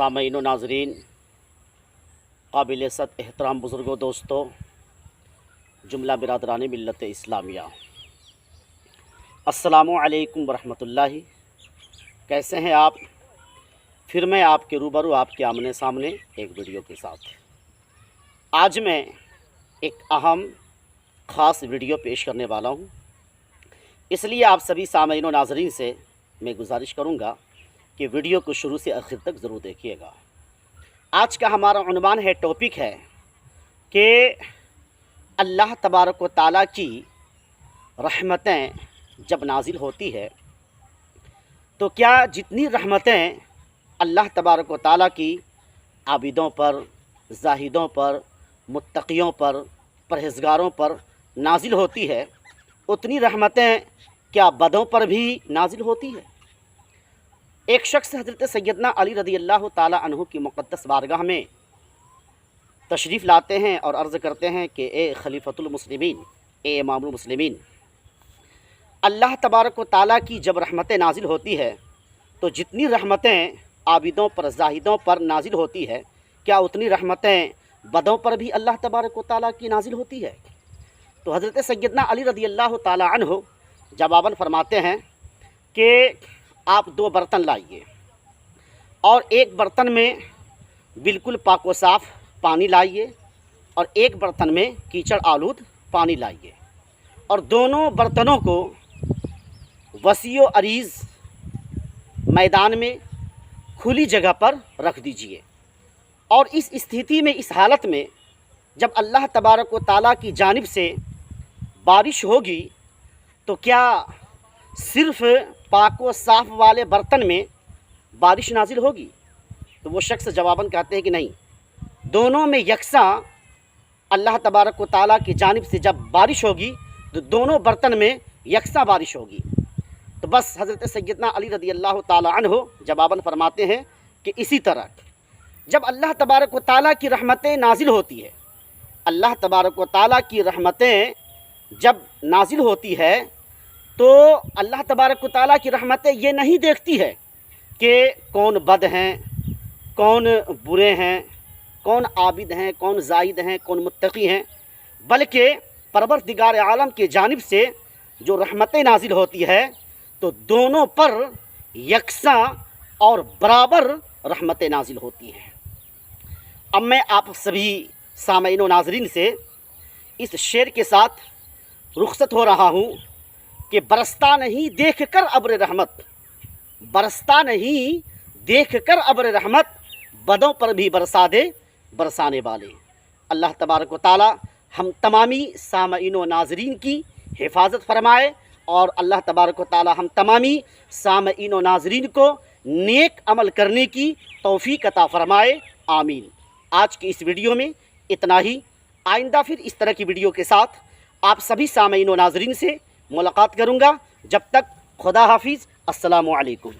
सामईन व नाज़रीन, काबिल सत एहतराम बुज़ुर्गों, दोस्तों, जुमला बिरादरान मिल्लत इस्लामिया, अस्सलामु अलैकुम वरहमतुल्लाहि। कैसे हैं आप? फिर मैं आपके रूबरू, आपके आमने सामने एक वीडियो के साथ। आज मैं एक अहम ख़ास वीडियो पेश करने वाला हूं, इसलिए आप सभी सामईन व नाज़रीन से मैं गुजारिश करूंगा कि वीडियो को शुरू से आखिर तक ज़रूर देखिएगा। आज का हमारा उन्वान है, टॉपिक है कि अल्लाह तबारक व तआला की रहमतें जब नाजिल होती है तो क्या जितनी रहमतें अल्लाह तबारक व तआला की आबिदों पर, ज़ाहिदों पर, मुत्तक़ियों पर, परहेज़गारों पर नाजिल होती है, उतनी रहमतें क्या बदों पर भी नाजिल होती है? एक शख्स हज़रत सैयदना अली रज़ी अल्लाह ताला अन्हु की मुक़द्दस बारगाह में तशरीफ़ लाते हैं और अर्ज़ करते हैं कि ए खलीफतुल मुस्लिमीन, ए इमामुल मुस्लिमीन, अल्लाह तबारक व तआला की जब रहमतें नाजिल होती है तो जितनी रहमतें आबिदों पर, ज़ाहिदों पर नाजिल होती है, क्या उतनी रहमतें बदों पर भी अल्लाह तबारक व तआला की नाजिल होती है? तो हज़रत सैयदना अली रज़ी अल्लाह ताला अन्हु जवाबन फरमाते हैं कि आप दो बर्तन लाइए और एक बर्तन में बिल्कुल पाक व साफ़ पानी लाइए और एक बर्तन में कीचड़ आलूद पानी लाइए और दोनों बर्तनों को वसी व अरीज़ मैदान में खुली जगह पर रख दीजिए। और इस स्थिति में, इस हालत में जब अल्लाह तबारक व तआला की जानिब से बारिश होगी तो क्या सिर्फ़ पाक व साफ़ वाले बर्तन में बारिश नाजिल होगी? तो वो शख्स जवाबन कहते हैं कि नहीं, दोनों में यकसा अल्लाह तबारक व तआला की जानिब से जब बारिश होगी तो दोनों बर्तन में यकसा बारिश होगी। तो बस हज़रत सैयदना अली रज़ी अल्लाह ताला अन्हु जवाबन फरमाते हैं कि इसी तरह जब अल्लाह तबारक व तआला की रहमतें नाजिल होती है, अल्लाह तबारक व तआला की रहमतें जब नाजिल होती है तो अल्लाह तबारक व तआला की रहमतें ये नहीं देखती है कि कौन बद हैं, कौन बुरे हैं, कौन आबिद हैं, कौन ज़ाहिद हैं, कौन मुत्तक़ी हैं, बल्कि परवरदिगार आलम की जानिब से जो रहमतें नाजिल होती है तो दोनों पर यकसा और बराबर रहमतें नाजिल होती हैं। अब मैं आप सभी सामईन व नाज़रीन से इस शेर के साथ रुखसत हो रहा हूँ कि बरसता नहीं देख कर अब्र रहमत, बरसता नहीं देख कर अब्र रहमत, बदों पर भी बरसा दे बरसाने वाले। अल्लाह तबारक व तआला हम तमामी सामईन व नाज़रीन की हिफाजत फरमाए और अल्लाह तबारक व तआला हम तमामी सामईन व नाज़रीन को नेक अमल करने की तौफ़ीक़ अता फरमाए, आमीन। आज की इस वीडियो में इतना ही। आइंदा फिर इस तरह की वीडियो के साथ आप सभी सामईन व नाज़रीन से मुलाकात करूँगा। जब तक खुदा हाफिज़, अस्सलामु अलैकुम।